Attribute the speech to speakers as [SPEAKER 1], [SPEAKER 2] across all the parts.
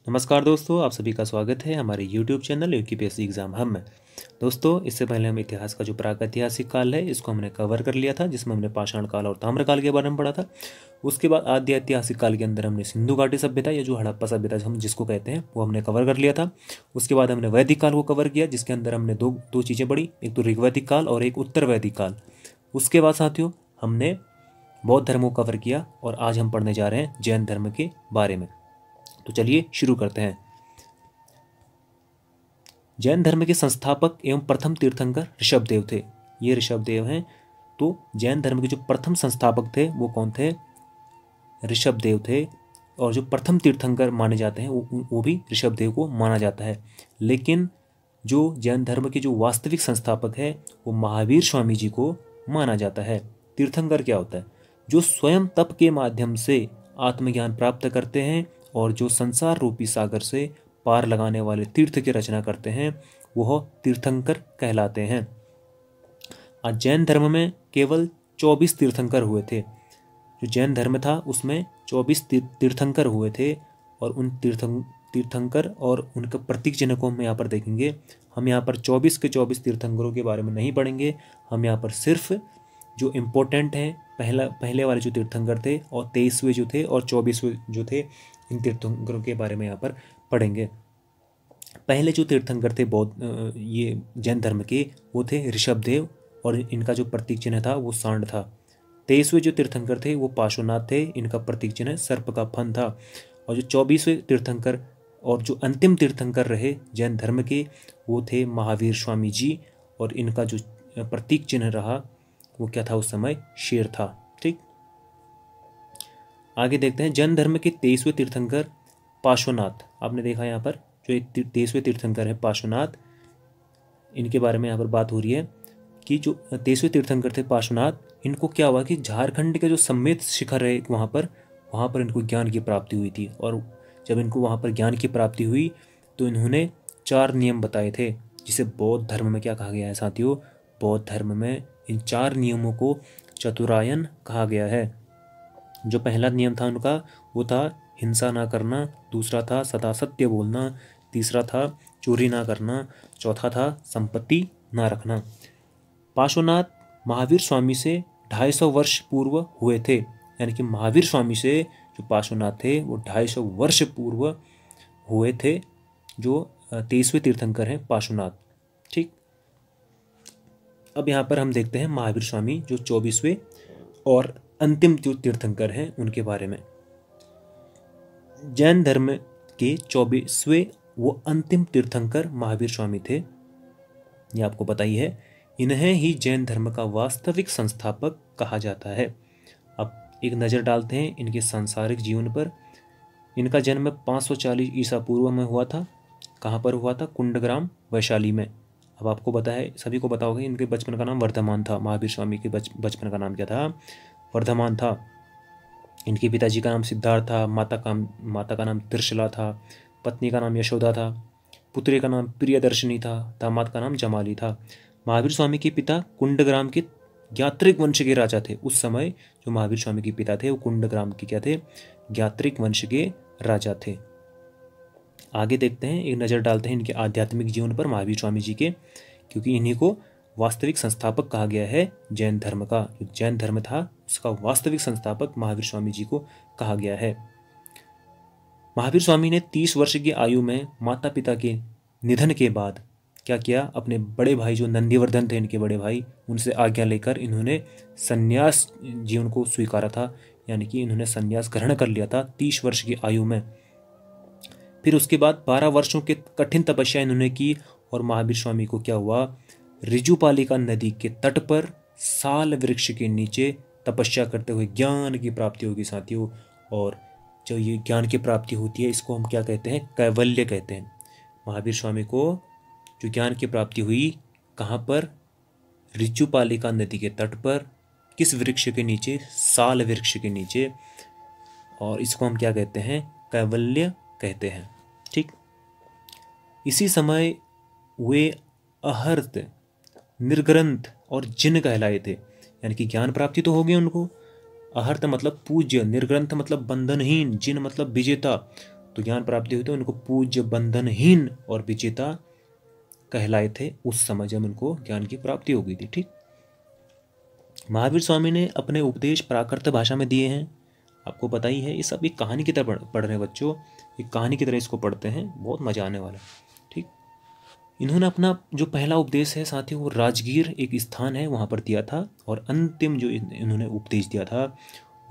[SPEAKER 1] नमस्कार दोस्तों, आप सभी का स्वागत है हमारे YouTube चैनल यूपीएससी एग्ज़ाम हम में। दोस्तों, इससे पहले हम इतिहास का जो प्रागैतिहासिक काल है इसको हमने कवर कर लिया था, जिसमें हमने पाषाण काल और ताम्रकाल के बारे में पढ़ा था। उसके बाद आद्य ऐतिहासिक काल के अंदर हमने सिंधु घाटी सभ्यता या जो हड़प्पा सभ्यता हम जिसको कहते हैं वो हमने कवर कर लिया था। उसके बाद हमने वैदिक काल को कवर किया, जिसके अंदर हमने दो चीज़ें पढ़ी, एक तो ऋग्वैदिक काल और एक उत्तर वैदिक काल। उसके बाद साथियों हमने बौद्ध धर्म को कवर किया और आज हम पढ़ने जा रहे हैं जैन धर्म के बारे में। तो चलिए शुरू करते हैं। जैन धर्म के संस्थापक एवं प्रथम तीर्थंकर ऋषभदेव थे। ये ऋषभदेव हैं। तो जैन धर्म के जो प्रथम संस्थापक थे वो कौन थे? ऋषभदेव थे। और जो प्रथम तीर्थंकर माने जाते हैं वो भी ऋषभदेव को माना जाता है। लेकिन जो जैन धर्म के जो वास्तविक संस्थापक है वो महावीर स्वामी जी को माना जाता है। तीर्थंकर क्या होता है? जो स्वयं तप के माध्यम से आत्मज्ञान प्राप्त करते हैं और जो संसार रूपी सागर से पार लगाने वाले तीर्थ की रचना करते हैं वह तीर्थंकर कहलाते हैं। आज जैन धर्म में केवल 24 तीर्थंकर हुए थे। जो जैन धर्म था उसमें 24 तीर्थंकर हुए थे और उन तीर्थंकर और उनके प्रतीक चिन्ह को हम यहाँ पर देखेंगे। हम यहाँ पर 24 के 24 तीर्थंकरों के बारे में नहीं पढ़ेंगे। हम यहाँ पर सिर्फ जो इम्पोर्टेंट हैं पहले वाले जो तीर्थंकर थे और 23वें जो थे और 24वें जो थे, इन तीर्थंकरों के बारे में यहाँ पर पढ़ेंगे। पहले जो तीर्थंकर थे बौद्ध ये जैन धर्म के वो थे ऋषभदेव और इनका जो प्रतीक चिन्ह था वो सांड था। 23वें जो तीर्थंकर थे वो पार्श्वनाथ थे, इनका प्रतीक चिन्ह सर्प का फन था। और जो 24वें तीर्थंकर और जो अंतिम तीर्थंकर रहे जैन धर्म के वो थे महावीर स्वामी जी और इनका जो प्रतीक चिन्ह रहा वो क्या था? उस समय शेर था। ठीक, आगे देखते हैं। जैन धर्म के 23वें तीर्थंकर पार्श्वनाथ, आपने देखा यहाँ पर जो 23वें तीर्थंकर है पार्श्वनाथ, इनके बारे में यहाँ पर बात हो रही है कि जो 23वें तीर्थंकर थे पार्श्वनाथ, इनको क्या हुआ कि झारखंड के जो सम्मेत शिखर है वहाँ पर इनको ज्ञान की प्राप्ति हुई थी। और जब इनको वहाँ पर ज्ञान की प्राप्ति हुई तो इन्होंने 4 नियम बताए थे, जिसे बौद्ध धर्म में क्या कहा गया है साथियों? बौद्ध धर्म में इन 4 नियमों को चतुरायन कहा गया है। जो पहला नियम था उनका वो था हिंसा ना करना, दूसरा था सदा सत्य बोलना, तीसरा था चोरी ना करना, चौथा था संपत्ति ना रखना। पार्श्वनाथ महावीर स्वामी से 250 वर्ष पूर्व हुए थे। यानी कि महावीर स्वामी से जो पार्श्वनाथ थे वो 250 वर्ष पूर्व हुए थे, जो 23वें तीर्थंकर हैं पार्श्वनाथ। ठीक, अब यहाँ पर हम देखते हैं महावीर स्वामी जो 24वें और अंतिम जो तीर्थंकर हैं उनके बारे में। जैन धर्म के 24वें वो अंतिम तीर्थंकर महावीर स्वामी थे, ये आपको पता ही है। इन्हें ही जैन धर्म का वास्तविक संस्थापक कहा जाता है। अब एक नज़र डालते हैं इनके सांसारिक जीवन पर। इनका जन्म 540 ईसा पूर्व में हुआ था। कहाँ पर हुआ था? कुंडग्राम, वैशाली में। अब आपको पता है, सभी को पता होगा, इनके बचपन का नाम वर्धमान था। महावीर स्वामी के बचपन का नाम क्या था? वर्धमान था। इनके पिताजी का नाम सिद्धार्थ था, माता का नाम त्रिशला था, पत्नी का नाम यशोदा था, पुत्री का नाम प्रियदर्शनी था, दामाद का नाम जमाली था। महावीर स्वामी के पिता कुंडग्राम के ज्ञात्रिक वंश के राजा थे। उस समय जो महावीर स्वामी के पिता थे वो कुंडग्राम के क्या थे? ज्ञात्रिक वंश के राजा थे। आगे देखते हैं, एक नज़र डालते हैं इनके आध्यात्मिक जीवन पर महावीर स्वामी जी के, क्योंकि इन्हीं को वास्तविक संस्थापक कहा गया है जैन धर्म का। जो जैन धर्म था उसका वास्तविक संस्थापक महावीर स्वामी जी को कहा गया है। महावीर स्वामी ने 30 वर्ष की आयु में माता पिता के निधन के बाद क्या किया? अपने बड़े भाई जो नंदीवर्धन थे, इनके बड़े भाई, उनसे आज्ञा लेकर इन्होंने संन्यास जीवन को स्वीकारा था। यानी कि इन्होंने संन्यास ग्रहण कर लिया था 30 वर्ष की आयु में। फिर उसके बाद 12 वर्षों की कठिन तपस्या इन्होंने की और महावीर स्वामी को क्या हुआ? ऋजुपालिका नदी के तट पर साल वृक्ष के नीचे तपस्या करते हुए ज्ञान की प्राप्ति होगी साथियों। और जो ये ज्ञान की प्राप्ति होती है इसको हम क्या कहते हैं? कैवल्य कहते हैं। महावीर स्वामी को जो ज्ञान की प्राप्ति हुई कहाँ पर? ऋजुपालिका नदी के तट पर। किस वृक्ष के नीचे? साल वृक्ष के नीचे। और इसको हम क्या कहते हैं? कैवल्य कहते हैं। ठीक, इसी समय वे अहर्त, निर्ग्रंथ और जिन कहलाए थे। यानी कि ज्ञान प्राप्ति तो हो गई उनको। अहर्त मतलब पूज्य, निर्ग्रंथ मतलब बंधनहीन, जिन मतलब विजेता तो ज्ञान प्राप्ति हुई तो उनको पूज्य, बंधनहीन और विजेता कहलाए थे उस समय जब उनको ज्ञान की प्राप्ति हो गई थी। ठीक, महावीर स्वामी ने अपने उपदेश प्राकृत भाषा में दिए हैं, आपको पता ही है। ये सब एक कहानी की तरह पढ़ रहे हैं बच्चों, एक कहानी की तरह इसको पढ़ते हैं, बहुत मजा आने वाला है। ठीक, इन्होंने अपना जो पहला उपदेश है साथियों वो राजगीर एक स्थान है वहाँ पर दिया था, और अंतिम जो इन्होंने उपदेश दिया था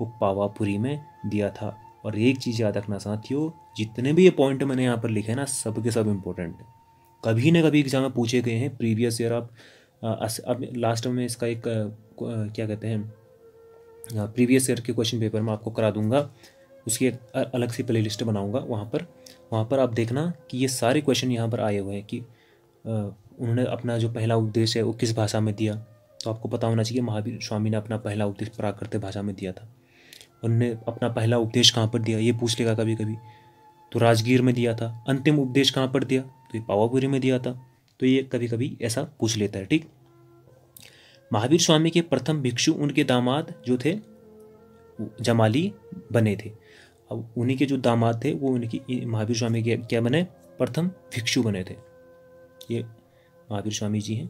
[SPEAKER 1] वो पावापुरी में दिया था। और एक चीज़ याद रखना साथियों, जितने भी ये पॉइंट मैंने यहाँ पर लिखे हैं ना, सब के सब इम्पोर्टेंट है, कभी ना कभी एग्जाम में पूछे गए हैं प्रीवियस ईयर। आप अब लास्ट में इसका एक क्या कहते हैं प्रीवियस ईयर के क्वेश्चन पेपर में आपको करा दूंगा, उसकी एक अलग सी प्लेलिस्ट बनाऊंगा, वहाँ पर आप देखना कि ये सारे क्वेश्चन यहाँ पर आए हुए हैं कि उन्होंने अपना जो पहला उपदेश है वो किस भाषा में दिया। तो आपको पता होना चाहिए महावीर स्वामी ने अपना पहला उपदेश प्राकृत भाषा में दिया था। उन्होंने अपना पहला उपदेश कहाँ पर दिया, ये पूछ लेगा कभी कभी, तो राजगीर में दिया था। अंतिम उपदेश कहाँ पर दिया, तो ये पावापुरी में दिया था। तो ये कभी कभी ऐसा पूछ लेता है। ठीक, महावीर स्वामी के प्रथम भिक्षु उनके दामाद जो थे जमाली बने थे। अब उन्हीं के जो दामाद थे वो उनकी महावीर स्वामी के क्या बने, प्रथम भिक्षु बने थे, ये महावीर स्वामी जी हैं।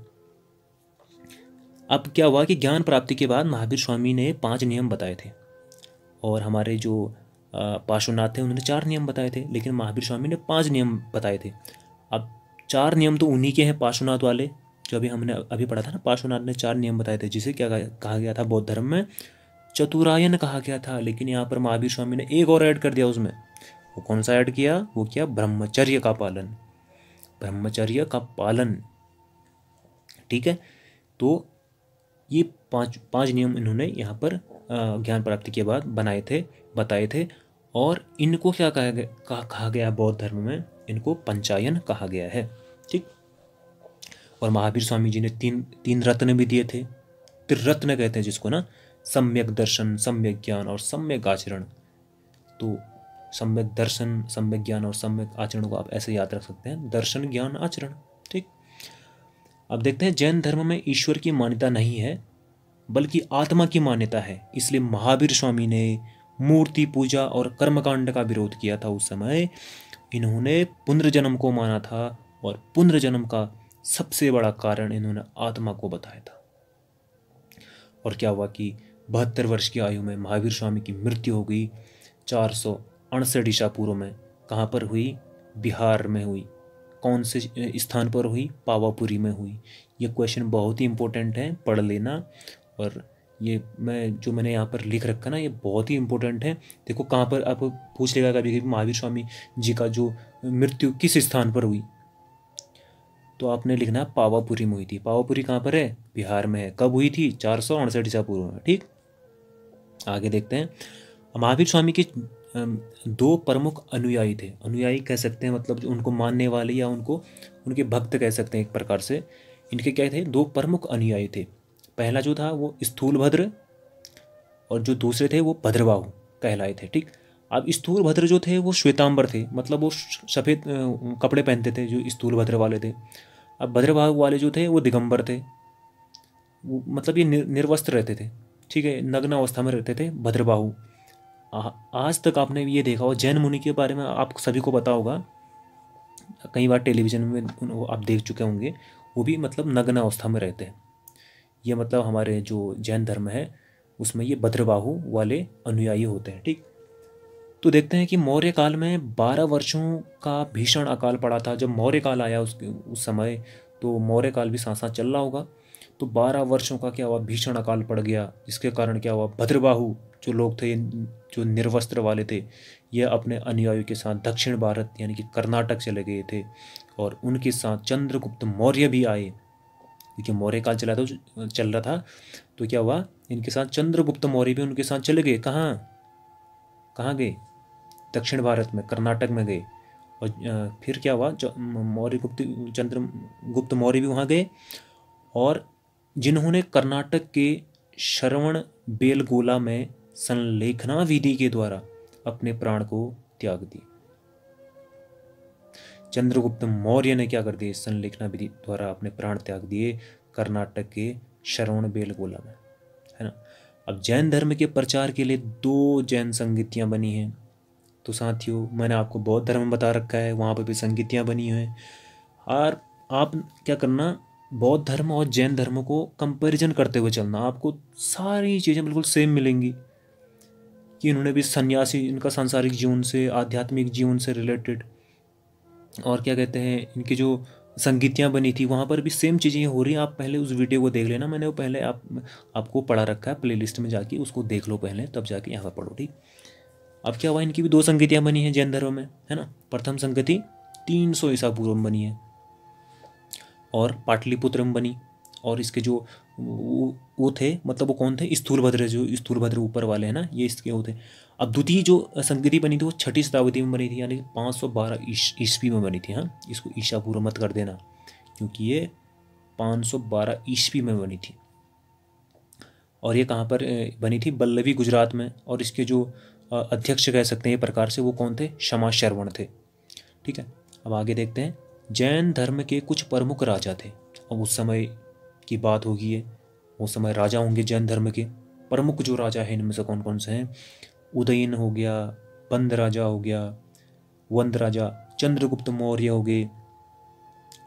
[SPEAKER 1] अब क्या हुआ कि ज्ञान प्राप्ति के बाद महावीर स्वामी ने 5 नियम बताए थे, और हमारे जो पार्श्वनाथ थे उन्होंने 4 नियम बताए थे, लेकिन महावीर स्वामी ने 5 नियम बताए थे। अब 4 नियम तो उन्हीं के हैं पार्श्वनाथ वाले, जो अभी हमने अभी पढ़ा था ना, पार्श्वनाथ ने 4 नियम बताए थे, जिसे क्या कहा गया था बौद्ध धर्म में, चतुरायन कहा गया था। लेकिन यहाँ पर महावीर स्वामी ने एक और ऐड कर दिया उसमें। वो कौन सा ऐड किया, वो क्या, ब्रह्मचर्य का पालन, ब्रह्मचर्य का पालन। ठीक है, तो ये पांच नियम इन्होंने यहाँ पर ज्ञान प्राप्ति के बाद बताए थे। और इनको क्या कहा गया बौद्ध धर्म में, इनको पंचायन कहा गया है। ठीक, और महावीर स्वामी जी ने तीन रत्न भी दिए थे, त्रिरत्न कहते हैं जिसको ना, सम्यक दर्शन, सम्यक ज्ञान और सम्यक आचरण। तो सम्यक दर्शन, सम्यक ज्ञान और सम्यक आचरण को आप ऐसे याद रख सकते हैं, दर्शन, ज्ञान, आचरण। ठीक, अब देखते हैं जैन धर्म में ईश्वर की मान्यता नहीं है बल्कि आत्मा की मान्यता है। इसलिए महावीर स्वामी ने मूर्ति पूजा और कर्मकांड का विरोध किया था उस समय। इन्होंने पुनर्जन्म को माना था, और पुनर्जन्म का सबसे बड़ा कारण इन्होंने आत्मा को बताया था। और क्या हुआ कि 72 वर्ष की आयु में महावीर स्वामी की मृत्यु हो गई 468 ईसा पूर्व में। कहाँ पर हुई, बिहार में हुई। कौन से स्थान पर हुई, पावापुरी में हुई। ये क्वेश्चन बहुत ही इंपॉर्टेंट है, पढ़ लेना। और ये मैंने यहाँ पर लिख रखा ना, ये बहुत ही इंपॉर्टेंट है। देखो कहाँ पर आप पूछ लेगा कभी कभी महावीर स्वामी जी का जो मृत्यु किस स्थान पर हुई, तो आपने लिखना है पावापुरी में हुई थी। पावापुरी कहाँ पर है, बिहार में है। कब हुई थी, 468 ईसा पूर्व में। ठीक, आगे देखते हैं। महावीर स्वामी के 2 प्रमुख अनुयायी थे। अनुयायी कह सकते हैं मतलब जो उनको मानने वाले, या उनके भक्त कह सकते हैं एक प्रकार से। इनके क्या थे, 2 प्रमुख अनुयायी थे। पहला जो था वो स्थूलभद्र, और जो दूसरे थे वो भद्रबाहु कहलाए थे। ठीक, अब स्थूलभद्र जो थे वो श्वेतांबर थे, मतलब वो सफ़ेद कपड़े पहनते थे जो स्थूलभद्र वाले थे। अब भद्रबाहु वाले जो थे वो दिगंबर थे, वो मतलब ये निर्वस्त्र रहते थे। ठीक है, नग्न अवस्था में रहते थे भद्रबाहु। आज तक आपने ये देखा हो, जैन मुनि के बारे में आप सभी को पता होगा, कई बार टेलीविजन में आप देख चुके होंगे, वो भी मतलब नग्न अवस्था में रहते हैं। ये मतलब हमारे जो जैन धर्म है उसमें ये भद्रबाहु वाले अनुयायी होते हैं। ठीक, तो देखते हैं कि मौर्य काल में 12 वर्षों का भीषण अकाल पड़ा था। जब मौर्य काल आया उस समय, तो मौर्य काल भी साथ साथ चल रहा होगा, तो 12 वर्षों का क्या हुआ, भीषण अकाल पड़ गया। जिसके कारण क्या हुआ, भद्रबाहु जो लोग थे, जो निर्वस्त्र वाले थे, ये अपने अनुयायियों के साथ दक्षिण भारत यानी कि कर्नाटक चले गए थे। और उनके साथ चंद्रगुप्त मौर्य भी आए, क्योंकि मौर्य काल चल रहा था। तो क्या हुआ, इनके साथ चंद्रगुप्त मौर्य भी उनके साथ चले गए। कहाँ गए, दक्षिण भारत में, कर्नाटक में गए। और फिर क्या हुआ, चंद्रगुप्त मौर्य भी वहाँ गए, और जिन्होंने कर्नाटक के श्रवण बेलगोला में संलेखना विधि के द्वारा अपने प्राण को त्याग दिए। चंद्रगुप्त मौर्य ने क्या कर दिया, संलेखना विधि द्वारा अपने प्राण त्याग दिए कर्नाटक के श्रवण बेलगोला में, है ना। अब जैन धर्म के प्रचार के लिए 2 जैन संगीतियाँ बनी हैं। तो साथियों मैंने आपको बौद्ध धर्म बता रखा है, वहाँ पर भी संगीतियाँ बनी हुई हैं। और आप क्या करना, बौद्ध धर्म और जैन धर्म को कंपैरिजन करते हुए चलना, आपको सारी चीज़ें बिल्कुल सेम मिलेंगी कि इन्होंने भी सन्यासी, इनका सांसारिक जीवन से, आध्यात्मिक जीवन से रिलेटेड, और क्या कहते हैं, इनकी जो संगीतियाँ बनी थी वहाँ पर भी सेम चीज़ें हो रही हैं। आप पहले उस वीडियो को देख लेना, मैंने वो पहले आपको पढ़ा रखा है प्लेलिस्ट में, जाके उसको देख लो पहले, तब जाके यहाँ पर पढ़ो, ठीक। अब क्या हुआ, इनकी भी 2 संगीतियाँ बनी हैं जैन धर्म में, है ना। प्रथम संगति 300 ईसा पूर्व में बनी है और पाटलिपुत्र में बनी, और इसके जो वो थे, मतलब वो कौन थे, स्थूलभद्र, जो स्थूलभद्र ऊपर वाले हैं ना, ये इसके वो थे। अब द्वितीय जो संगति बनी थी वो 6ठी शताब्दी में बनी थी, यानी 512 ईस्वी में बनी थी। हाँ, इसको ईसा पूर्व मत कर देना, क्योंकि ये 512 ईस्वी में बनी थी। और ये कहाँ पर बनी थी, बल्लभी गुजरात में। और इसके जो अध्यक्ष कह सकते हैं एक प्रकार से, वो कौन थे, क्षमा श्रवण थे, ठीक है। अब आगे देखते हैं, जैन धर्म के कुछ प्रमुख राजा थे। अब उस समय की बात होगी ये, उस समय राजा होंगे जैन धर्म के प्रमुख जो राजा हैं, इनमें से कौन कौन से हैं, उदयन हो गया, बंद राजा हो गया, वंद राजा, चंद्रगुप्त मौर्य हो गए,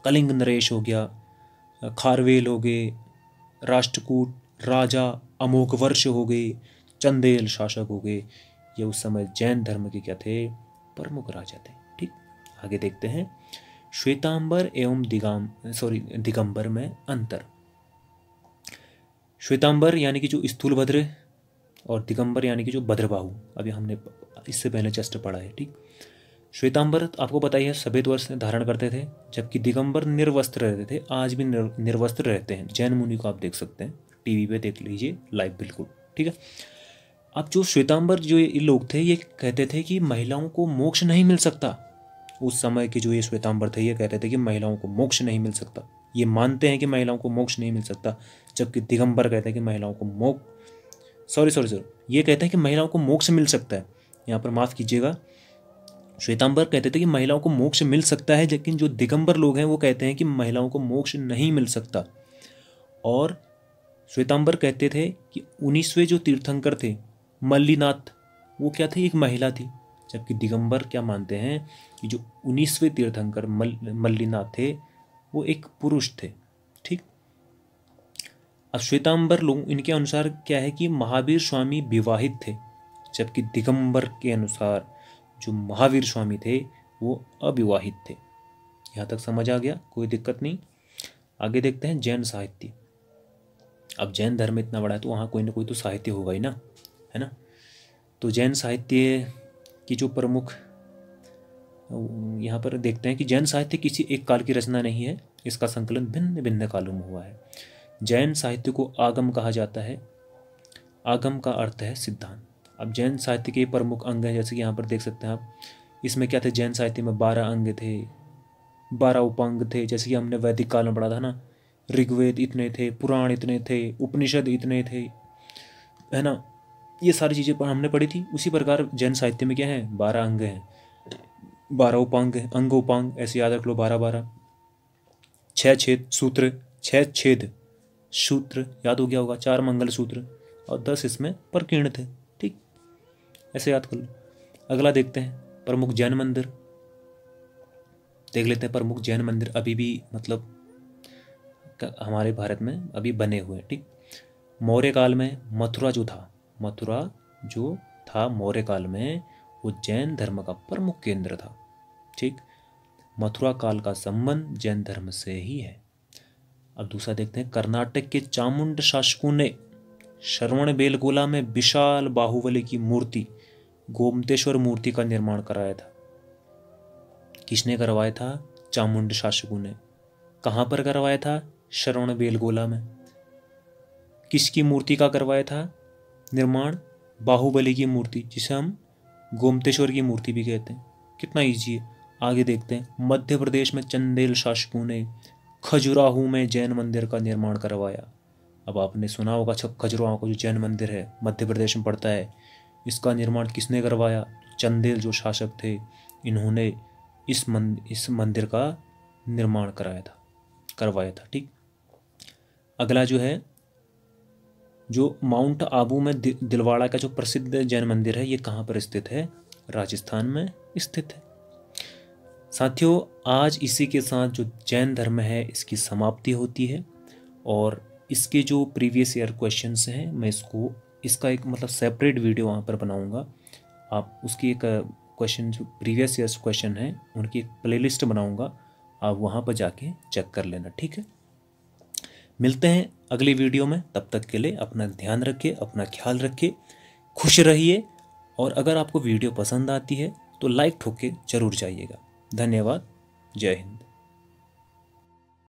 [SPEAKER 1] कलिंग नरेश हो गया, खारवेल हो गए, राष्ट्रकूट राजा अमोघ वर्ष हो गए, चंदेल शासक हो गए। ये उस समय जैन धर्म के क्या थे, प्रमुख राजा थे, ठीक। आगे देखते हैं, श्वेतांबर एवं दिगंबर में अंतर। श्वेतांबर यानी कि जो स्थूलभद्र, और दिगंबर यानी कि जो भद्रबाहु, अभी हमने इससे पहले जस्ट पढ़ा है, ठीक। श्वेतांबर आपको पता ही है, सफेद वस्त्र धारण करते थे, जबकि दिगंबर निर्वस्त्र रहते थे। आज भी निर्वस्त्र रहते हैं। जैन मुनि को आप देख सकते हैं, टीवी पे देख लीजिए लाइव, बिल्कुल, ठीक है। अब जो श्वेतांबर जो ये लोग थे, ये कहते थे कि महिलाओं को मोक्ष नहीं मिल सकता। उस समय के जो ये श्वेतांबर थे, ये कहते थे कि महिलाओं को मोक्ष नहीं मिल सकता। ये मानते हैं कि महिलाओं को मोक्ष नहीं मिल सकता, जबकि दिगंबर कहते हैं कि महिलाओं को सॉरी, ये कहते हैं कि महिलाओं को मोक्ष मिल सकता है। यहाँ पर माफ़ कीजिएगा, श्वेतांबर कहते थे कि महिलाओं को मोक्ष मिल सकता है, लेकिन जो दिगंबर लोग हैं वो कहते हैं कि महिलाओं को मोक्ष नहीं मिल सकता। और श्वेतांबर कहते थे कि 19वें जो तीर्थंकर थे, मल्लीनाथ, वो क्या थी, एक महिला थी। जबकि दिगंबर क्या मानते हैं कि जो 19वें तीर्थंकर मल्लीनाथ थे, वो एक पुरुष थे, ठीक। अब श्वेतांबर लोग, इनके अनुसार क्या है कि महावीर स्वामी विवाहित थे, जबकि दिगंबर के अनुसार जो महावीर स्वामी थे वो अविवाहित थे। यहाँ तक समझ आ गया, कोई दिक्कत नहीं। आगे देखते हैं, जैन साहित्य। अब जैन धर्म इतना बड़ा है तो वहाँ कोई ना कोई तो साहित्य होगा ही ना, है ना। तो जैन साहित्य की जो प्रमुख, यहाँ पर देखते हैं कि जैन साहित्य किसी एक काल की रचना नहीं है, इसका संकलन भिन्न भिन्न कालों में हुआ है। जैन साहित्य को आगम कहा जाता है। आगम का अर्थ है सिद्धांत। अब जैन साहित्य के प्रमुख अंग हैं, जैसे कि यहाँ पर देख सकते हैं आप, इसमें क्या थे, जैन साहित्य में 12 अंग थे, 12 उपांग थे। जैसे कि हमने वैदिक काल में पढ़ा था ना, ऋग्वेद इतने थे, पुराण इतने थे, उपनिषद इतने थे, है ना। ये सारी चीज़ें पर हमने पढ़ी थी। उसी प्रकार जैन साहित्य में क्या है, 12 अंग हैं, 12 उपांग हैं, अंग उपांग ऐसे याद रख लो, 12 6 छेद सूत्र, 6 छेद सूत्र याद हो गया होगा, 4 मंगल सूत्र, और 10 इसमें प्रकीर्ण थे, ठीक, ऐसे याद कर लो। अगला देखते हैं, प्रमुख जैन मंदिर देख लेते हैं। प्रमुख जैन मंदिर अभी भी मतलब हमारे भारत में अभी बने हुए हैं, ठीक। मौर्य काल में मथुरा जो था मौर्य काल में, वो जैन धर्म का प्रमुख केंद्र था, ठीक। मथुरा काल का संबंध जैन धर्म से ही है। अब दूसरा देखते हैं, कर्नाटक के चामुंड शासकों ने श्रवणबेलगोला में विशाल बाहुबली की मूर्ति, गोमतेश्वर मूर्ति का निर्माण कराया था। किसने करवाया था, चामुंड शासकों ने। कहाँ पर करवाया था, श्रवणबेलगोला में। किसकी मूर्ति का करवाया था निर्माण, बाहुबली की मूर्ति, जिसे हम गोमतेश्वर की मूर्ति भी कहते हैं। कितना ईजी है। आगे देखते हैं, मध्य प्रदेश में चंदेल शासकों ने खजुराहो में जैन मंदिर का निर्माण करवाया। अब आपने सुना होगा खजुराहो का जो जैन मंदिर है मध्य प्रदेश में पड़ता है, इसका निर्माण किसने करवाया, चंदेल जो शासक थे, इन्होंने इस मंदिर का निर्माण करवाया था, ठीक। अगला जो है, जो माउंट आबू में दिलवाड़ा का जो प्रसिद्ध जैन मंदिर है, ये कहाँ पर स्थित है, राजस्थान में स्थित है। साथियों, आज इसी के साथ जो जैन धर्म है इसकी समाप्ति होती है और इसके जो प्रीवियस ईयर क्वेश्चंस हैं मैं इसका एक मतलब सेपरेट वीडियो वहाँ पर बनाऊँगा। आप उसकी एक क्वेश्चन जो प्रीवियस ईयर्स क्वेश्चन है उनकी एक प्लेलिस्ट बनाऊँगा, आप वहाँ पर जाके चेक कर लेना, ठीक है। मिलते हैं अगली वीडियो में, तब तक के लिए अपना ध्यान रखिए, अपना ख्याल रखिए, खुश रहिए और अगर आपको वीडियो पसंद आती है तो लाइक ठोक के जरूर जाइएगा। धन्यवाद। जय हिंद।